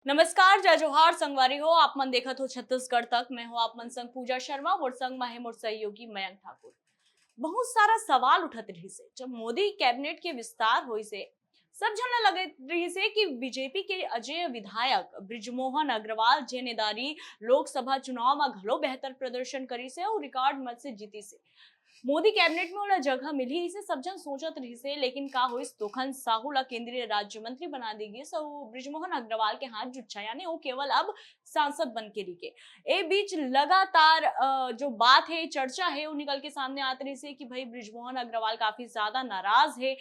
नमस्कार, जय जोहार संगवारी हो। आप मन देखत हो छत्तीसगढ़ तक। मैं हूँ आप मन संग पूजा शर्मा और संग में है मोर सहयोगी मयंक ठाकुर। बहुत सारा सवाल उठत रही से जब मोदी कैबिनेट के विस्तार हुई से सब झन लगे रही से कि बीजेपी के अजय विधायक ब्रिजमोहन अग्रवाल जेनेदारी लोकसभा चुनाव में घलो बेहतर प्रदर्शन करी से और रिकॉर्ड मत से जीती से मोदी कैबिनेट में ओला जगह मिली इसे सब जन सोचत रही से, लेकिन का होइस तोखन साहू ला केंद्रीय राज्य मंत्री बना देगी सो ब्रिजमोहन अग्रवाल के हाथ जुच्छा यानी वो केवल अब सांसद बन के रिके। ए बीच लगातार जो बात है चर्चा है वो निकल के सामने आती रही से कि भाई ब्रिजमोहन अग्रवाल काफी ज्यादा नाराज है।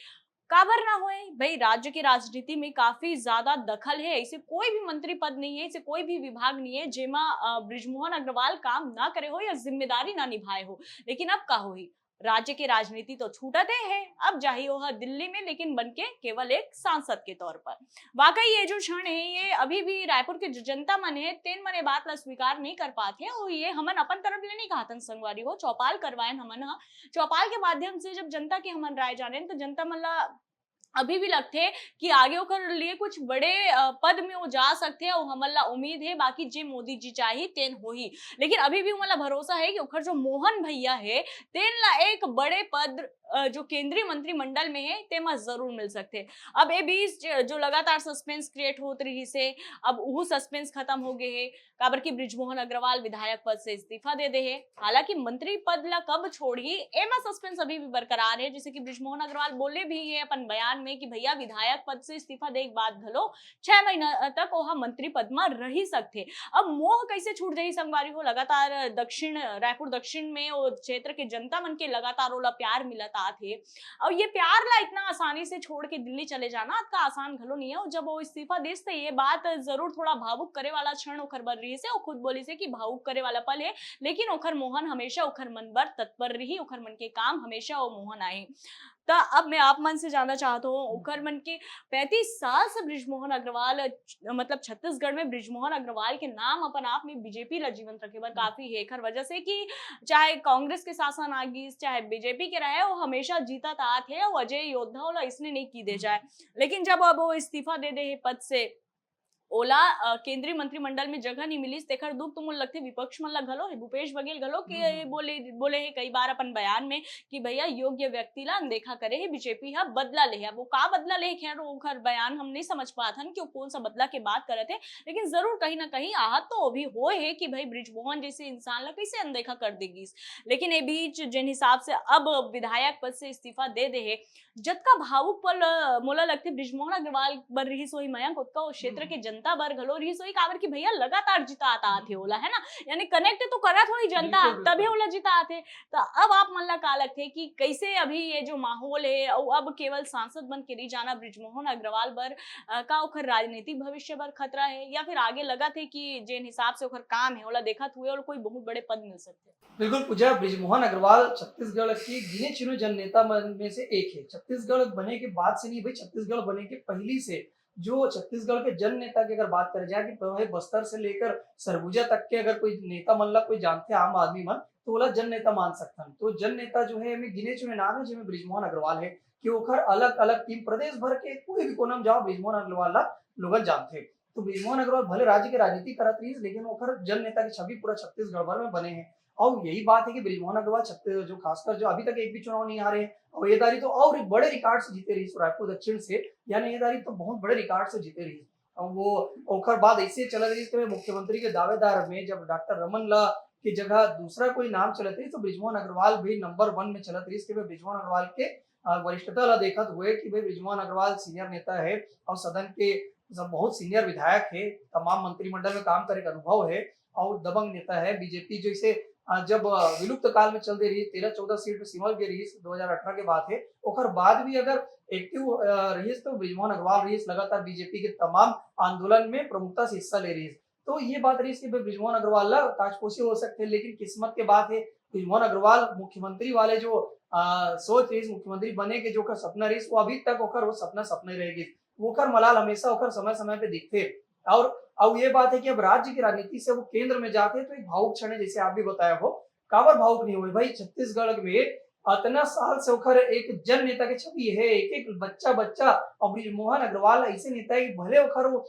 काबर ना होए भाई, राज्य की राजनीति में काफी ज्यादा दखल है, ऐसे कोई भी मंत्री पद नहीं है, ऐसे कोई भी विभाग नहीं है जेमा ब्रिजमोहन अग्रवाल काम ना करे हो या जिम्मेदारी ना निभाए हो। लेकिन अब का हो ही राज्य की राजनीति तो छूटते है, अब जाही हो दिल्ली में लेकिन बनके केवल एक सांसद के तौर पर। वाकई ये जो क्षण है ये अभी भी रायपुर के जो जनता मन है तेन मन ये बात ला स्वीकार नहीं कर पाते हैं और ये हमन अपन तरफ ले नहीं कहतन संगवारी हो चौपाल करवाए हमन हा। चौपाल के माध्यम से जब जनता की हमन राय जाने तो जनता मन ला अभी भी लगते हैं कि आगे ओकर लिए कुछ बड़े पद में वो जा सकते हैं और हमन ला उम्मीद है बाकी जे मोदी जी चाही तेन हो ही। लेकिन अभी भी हमन ला भरोसा है कि ओकर जो मोहन भैया है तेन ला एक बड़े पद जो केंद्रीय मंत्रिमंडल में है तेमा जरूर मिल सकते। अब ए बीच जो लगातार सस्पेंस क्रिएट होत रही से अब वो सस्पेंस खत्म हो गए है काबर की ब्रिजमोहन अग्रवाल विधायक पद से इस्तीफा दे दे है। हालांकि मंत्री पद ला कब छोड़ी एमा सस्पेंस अभी भी बरकरार है, जैसे कि ब्रिजमोहन अग्रवाल बोले भी है अपन बयान में कि भैया विधायक पद से इस्तीफा दे के बाद घलो 6 महीना तक वह मंत्री पद में रही सकते। अब मोह कैसे छूट जाही संगवारी हो, लगातार दक्षिण रायपुर दक्षिण में वो क्षेत्र के जनता मन के लगातार ओला प्यार मिलत आथे और ये प्यार ला इतना आसानी से छोड़ के दिल्ली चले जाना का आसान घलो नहीं है। और जब वो इस्तीफा देस तो ये बात जरूर थोड़ा भावुक करे वाला क्षण ओखर बर रही से, वो खुद बोली से कि भावुक करे वाला पल है, लेकिन ओखर मोहन हमेशा ओखर मन बर तत्पर रही, ओखर मन के काम हमेशा वो मोहन आए। तो अब मैं आप मन से जानना चाहता हूँ ओखर मन के 35 साल से ब्रिजमोहन अग्रवाल मतलब छत्तीसगढ़ में ब्रिजमोहन अग्रवाल के नाम अपन आप में बीजेपी ला जीवंत रखे बर काफी है एखर वजह से कि चाहे कांग्रेस के शासन आगी चाहे बीजेपी के रहे वो हमेशा जीता तात है और अजय योद्धा वाला इसने नहीं की दे जाए। लेकिन जब अब वो इस्तीफा दे दे पद से ओला केंद्रीय मंत्रिमंडल में जगह नहीं मिली तेखर दुख तो मोल लगते विपक्ष मन ला घलो है भूपेश बघेल घलो के बोले बोले है कई बार अपन बयान में कि भैया योग्य व्यक्ति ला अनदेखा करे है बीजेपी हा बदला ले है। वो का बदला ले खैर ओखर बयान हम नहीं समझ पाथन कि वो कौन सा बदला के बात करत है, लेकिन जरूर कहीं ना कहीं आहत तो भी हो है कि भाई ब्रिजमोहन जैसे इंसान ला कैसे अनदेखा कर देगी। लेकिन ए बीच जिन हिसाब से अब विधायक पद से इस्तीफा दे दे है जतका भावुक पल मोला लगते ब्रिजमोहन अग्रवाल बर रही सोई मयंक उतका उस क्षेत्र के जनता बर घलो रही सोई काबर की भैया लगातार जिता आता थे ओला है ना, यानी कनेक्ट तो करत होई जनता तभी ओला जिता आते। तो अब आप मन ला का लगथे कि कैसे अभी ये जो माहौल है और अब केवल सांसद बन के रही जाना ब्रिजमोहन अग्रवाल बर का ओखर राजनीतिक भविष्य बर खतरा है या फिर आगे लगा थे कि जिन हिसाब से ओखर काम है ओला देखत हुए और कोई बहुत बड़े पद मिल सकते। बिल्कुल पूजा ब्रिजमोहन अग्रवाल छत्तीसगढ़ के गिने चुने जन नेता में से एक है। छत्तीसगढ़ बने के बाद से नहीं भाई, छत्तीसगढ़ बने के पहली से जो छत्तीसगढ़ के जन नेता की अगर बात करें जाए कि बस्तर से लेकर सरगुजा तक के अगर कोई नेता मन ला कोई जानते आम आदमी मन तो ओला जन नेता मान सकता है। तो जन नेता जो है हमें गिने चुने नाम है जिसमें ब्रिजमोहन अग्रवाल है कि ओखर अलग अलग टीम प्रदेश भर के कोई भी कोना में जाओ ब्रिजमोहन अग्रवाल ला लोग जानते। तो ब्रिजमोहन अग्रवाल भले राज्य की राजनीति करत रही लेकिन ओखर जन नेता की छवि पूरा छत्तीसगढ़ भर में बने हैं। और यही बात है कि ब्रिजमोहन अग्रवाल छत्तीसगढ़ जो खासकर जो अभी तक एक भी चुनाव नहीं हारे और ये दारी तो और बड़े रिकॉर्ड से जीते रही रायपुर दक्षिण से, यानी ये दारी तो बहुत बड़े रिकॉर्ड से जीते रही। और वो ओखर बाद ऐसे चल रही कि मुख्यमंत्री के दावेदार में जब डॉक्टर रमन ला की जगह दूसरा कोई नाम चलत रही तो ब्रिजमोहन अग्रवाल भी नंबर 1 में चलत रही। ब्रिजमोहन अग्रवाल के वरिष्ठता ला देखत हुए कि भाई ब्रिजमोहन अग्रवाल सीनियर नेता है और सदन के सब बहुत सीनियर विधायक है, तमाम मंत्रिमंडल में काम करे का अनुभव है और दबंग नेता है। बीजेपी जैसे जब विलुप्त काल में चल दे रही 13-14 सीट में सिमल के रही 2018 के बाद है ओखर बाद भी अगर एक्टिव रही तो ब्रिजमोहन अग्रवाल रही लगातार बीजेपी के तमाम आंदोलन में प्रमुखता से हिस्सा ले रही। तो ये बात रही कि ब्रिजमोहन अग्रवाल ला ताजपोशी हो सकते हैं, लेकिन किस्मत के बात है ब्रिजमोहन अग्रवाल मुख्यमंत्री वाले जो सोच रही मुख्यमंत्री बने के जो का सपना रही वो अभी तक ओखर वो सपना सपने रहेगी। ओखर मलाल हमेशा ओखर समय समय पे दिखते। और अब ये बात है कि अब राज्य की राजनीति से वो केंद्र में जाते हैं तो एक भावुक क्षण है जैसे आप भी बताया हो। काबर भावुक नहीं हुए भाई, छत्तीसगढ़ में इतना साल से ओकर एक जन नेता के छवि है, एक एक बच्चा बच्चा। और ब्रिजमोहन अग्रवाल ऐसे नेता है कि भले ओकर वो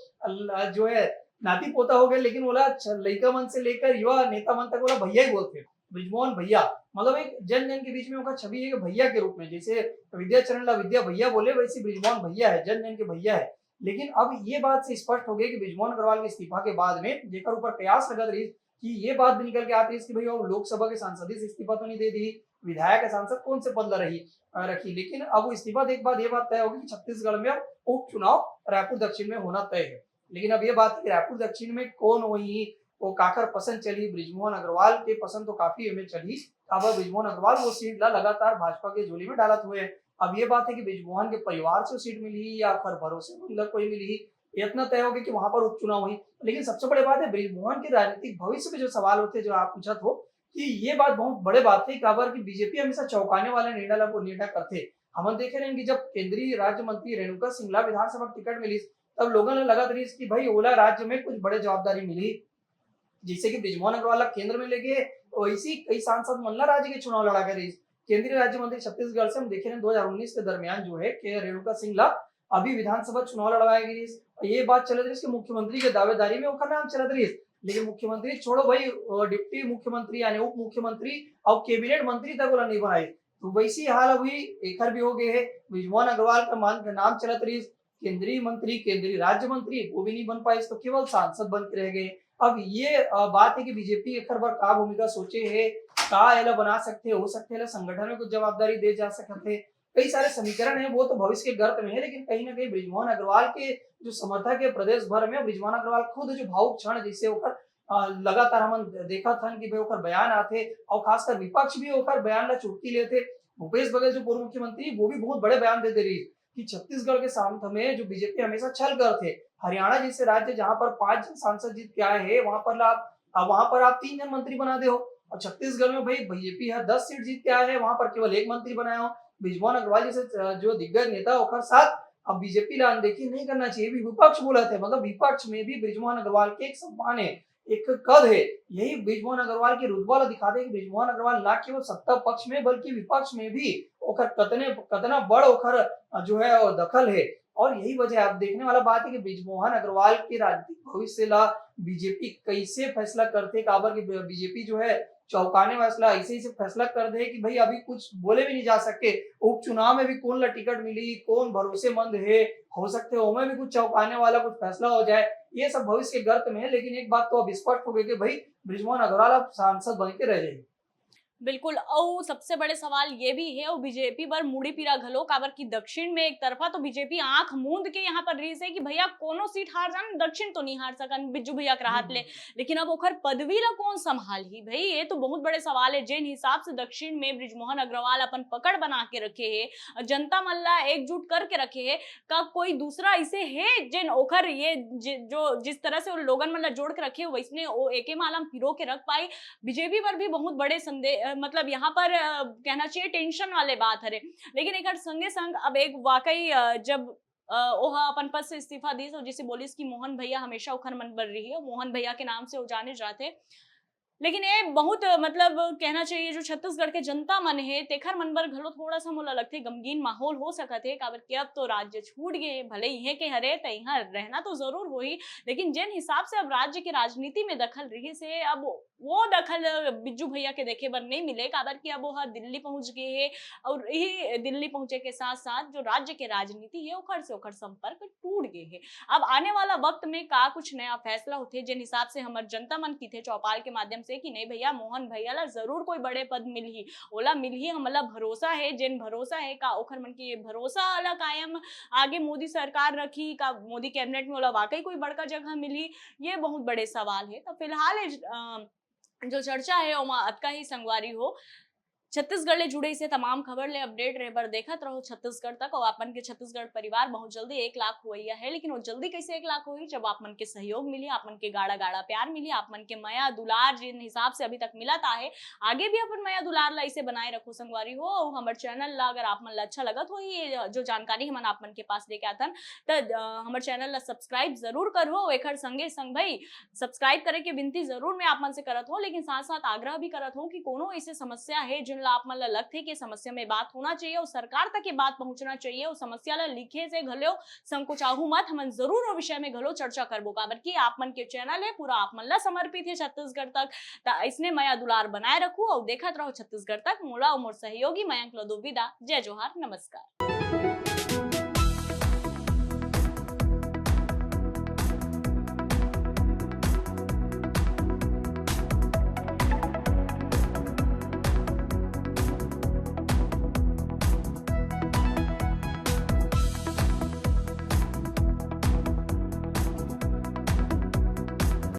जो है नाती पोता हो गए, लेकिन बोला लड़का मन से लेकर युवा नेता मन तक बोला भैया ही बोलते, ब्रिजमोहन भैया। मतलब एक जन जन के बीच में ओकर छवि है कि भैया के रूप में, जैसे विद्याचरण ला विद्या भैया बोले, वैसे ब्रिजमोहन भैया है, जन जन के भैया है। लेकिन अब ये बात से स्पष्ट हो गई कि ब्रिजमोहन अग्रवाल के इस्तीफा के बाद में जेकर ऊपर कयास लगत रही कि ये बात भी निकल के आती है कि भाई और लोकसभा के सांसद से इस्तीफा तो नहीं दे दी, विधायक सांसद कौन से पद रखी। लेकिन अब वो इस्तीफा देने के बाद ये बात तय होगी कि छत्तीसगढ़ में अब उपचुनाव रायपुर दक्षिण में होना तय है। लेकिन अब ये बात है कि रायपुर दक्षिण में कौन वही वो काकर पसंद चली, ब्रिजमोहन अग्रवाल के पसंद तो काफी हमें चली। अब ब्रिजमोहन अग्रवाल वो सीट लगातार भाजपा के झोली में डालत हुए। अब ये बात है कि ब्रिजमोहन के परिवार से सीट मिली या फिर भरोसे कोई मिली, इतना तय हो गया कि वहां पर उपचुनाव हुई। लेकिन सबसे बड़ी बात है ब्रिजमोहन के राजनीतिक भविष्य में जो सवाल होते हैं, जो आप पूछा हो कि ये बात बहुत बड़े बात है काबर की बीजेपी हमेशा चौंकाने वाले निर्णय करते। हम देखे रहे कि जब केंद्रीय राज्य मंत्री रेणुका सिंगला विधानसभा टिकट मिली, तब लोगों ने लगा रही कि भाई ओला राज्य में कुछ बड़े जवाबदारी मिली, जिससे कि ब्रिजमोहन अग्रवाल केंद्र में लेके वैसी कई सांसद मल्ला राज्य के चुनाव लड़ा कर केंद्रीय राज्य मंत्री छत्तीसगढ़ से हम देखे रहे 2019 के दरमियान जो है के रेणुका सिंगला अभी विधानसभा चुनाव लड़वाया गई। ये बात चल रही है मुख्यमंत्री के दावेदारी में ओकर नाम चल रही है। लेकिन मुख्यमंत्री छोड़ो भाई, डिप्टी मुख्यमंत्री यानी उप मुख्यमंत्री और कैबिनेट मंत्री तक वाला नहीं बनाई। तो वैसी हाल अभी एक भी हो गए है। ब्रिजमोहन अग्रवाल का नाम चलत रही, केंद्रीय मंत्री केंद्रीय राज्य मंत्री वो भी नहीं बन पाई, तो केवल सांसद बन के रह गए। अब ये बात है कि बीजेपी एक बार का भूमिका सोचे है, का एला बना सकते हो सकते है संगठन में कुछ जवाबदारी दे जा सकते। कई सारे समीकरण है, वो तो भविष्य के गर्त में है। लेकिन कहीं ना कहीं ब्रिजमोहन अग्रवाल के जो समर्थक है प्रदेश भर में, ब्रिजमोहन अग्रवाल खुद जो भावुक क्षण जिससे होकर लगातार हम देखा था कि भाई ओकर बयान आते और खासकर विपक्ष भी ओकर बयान ला चुटकी लेते। भूपेश बघेल जो पूर्व मुख्यमंत्री वो भी बहुत बड़े बयान देते रही कि छत्तीसगढ़ के सामने में जो बीजेपी हमेशा छल करते। हरियाणा जैसे राज्य जहां पर 5 सांसद जीत के आए हैं, वहां पर आप 3 जन मंत्री बना दे हो, और छत्तीसगढ़ में भाई बीजेपी है 10 सीट जीत के आए हैं, वहां पर केवल 1 मंत्री बनाया हो। ब्रिजमोहन अग्रवाल जैसे जो दिग्गज नेता होकर साथ अब बीजेपी ला अनदेखी नहीं करना चाहिए, भी विपक्ष बोला थे। मतलब विपक्ष में भी ब्रिजमोहन अग्रवाल के एक सम्मान है, एक कद है। यही ब्रिजमोहन अग्रवाल की रुतबा दिखा दे कि ब्रिजमोहन अग्रवाल ना केवल सत्ता पक्ष में बल्कि विपक्ष में भी ओकर कतना बड़ ओकर जो है दखल है। और यही वजह आप देखने वाला बात है कि ब्रिजमोहन अग्रवाल के राजनीतिक भविष्य ला बीजेपी कैसे फैसला करते, काबर की बीजेपी जो है चौंकाने वाला ऐसे ही से फैसला कर दे कि भाई अभी कुछ बोले भी नहीं जा सकते। उपचुनाव में भी कौन ला टिकट मिली, कौन भरोसेमंद है, हो सकते हो में भी कुछ चौंकाने वाला कुछ फैसला हो जाए। ये सब भविष्य के गर्त में है। लेकिन एक बात तो अब स्पष्ट हो गई कि भाई ब्रिजमोहन अग्रवाल अब सांसद बन के रह जाएंगे। बिल्कुल। और सबसे बड़े सवाल ये भी है और बीजेपी पर मुड़ी पीरा घलो काबर की दक्षिण में एक तरफा तो बीजेपी आंख मूंद के यहाँ पर रही है कि भैया कोनो सीट हार जान, दक्षिण तो नहीं हार सकन बिज्जू भैया के राहत ले। लेकिन अब ओखर पदवी ला कौन संभाल ही भाई, ये तो बहुत बड़े सवाल है। जिन हिसाब से दक्षिण में ब्रिजमोहन अग्रवाल अपन पकड़ बना के रखे है, जनता मल्ला एकजुट करके रखे है, का कोई दूसरा ऐसे है जिन ओखर ये जो जिस तरह से लोगन मल्ला जोड़ के रखे वैसने वो एके मालम पिरो के रख पाई। बीजेपी पर भी बहुत बड़े संदेह मतलब यहाँ पर कहना चाहिए टेंशन वाले बात है। लेकिन एक संगे संग अब एक वाकई जब ओहा अपन पद से इस्तीफा दी तो जिसे बोलिस कि मोहन भैया हमेशा उखर मन बर रही है, मोहन भैया के नाम से वो जाने जाते। लेकिन ये बहुत मतलब कहना चाहिए जो छत्तीसगढ़ के जनता मन है तेखर मन बर घलो थोड़ा सा मोला लगथे गमगीन माहौल हो सकत है, काबर के अब तो राज्य छूट गए, भले इहे के हरे त इहाँ रहना तो जरूर होही। लेकिन जिन हिसाब से अब राज्य की राजनीति में दखल रही से अब वो दखल बिज्जू भैया के देखे बर नहीं मिले, काबर की अब वो दिल्ली पहुंच गए है। और यही दिल्ली पहुंचे के साथ साथ जो राज्य के राजनीति है ओखर से ओखर संपर्क टूट गए है। अब आने वाला वक्त में का कुछ नया फैसला होते जिन हिसाब से हमार जनता मन की थे चौपाल के माध्यम से कि नहीं भैया मोहन भैया ला जरूर कोई बड़े पद मिलही, ओला मिलही, हमला भरोसा है। जिन भरोसा है का ओखर मन की भरोसा वाला कायम आगे मोदी सरकार रखी का मोदी कैबिनेट में ओला वाकई कोई बड़का जगह मिली, ये बहुत बड़े सवाल है। तो फिलहाल जो चर्चा है ओमा अतका ही संगवारी हो। छत्तीसगढ़ ले जुड़े से तमाम खबर ले अपडेट रहे बर देखत रहो छत्तीसगढ़ तक। और अपन के छत्तीसगढ़ परिवार बहुत जल्दी 1 लाख हुआ है। लेकिन वो जल्दी कैसे 1 लाख हुई, जब आप मन के सहयोग मिली, आप मन के गाड़ा गाड़ा प्यार मिली, आप मन के माया दुलार जिन हिसाब से अभी तक मिला था है, आगे भी अपन माया दुलार ला इसे बनाए रखो संगवारी हो। और हमारे चैनल ला अगर आप मन ला अच्छा लगत हो ये जो जानकारी हमन आप मन के पास लेके आतन तो हमारे चैनल ला सब्सक्राइब जरूर करो। एकर संगे संग भाई सब्सक्राइब करे के विनती जरूर मैं आप मन से करत हो, लेकिन साथ साथ आग्रह भी करत हो कि कोनो ऐसे समस्या है जिन ला आप मन ला लगथे कि समस्या में बात होना चाहिए और सरकार तक ये बात पहुंचना चाहिए और समस्या ला लिखे से घलो संकोचाहू मत, हमन जरूर वो विषय में घलो चर्चा करबो, काबर की आप मन के चैनल है पूरा आप मन ला समर्पित है छत्तीसगढ़ तक। ता इसने माया दुलार बनाए रखू और देखत रहो छत्तीसगढ़ तक। मोला और मोर सहयोगी मयंक ला दो विदा। जय जोहार, नमस्कार।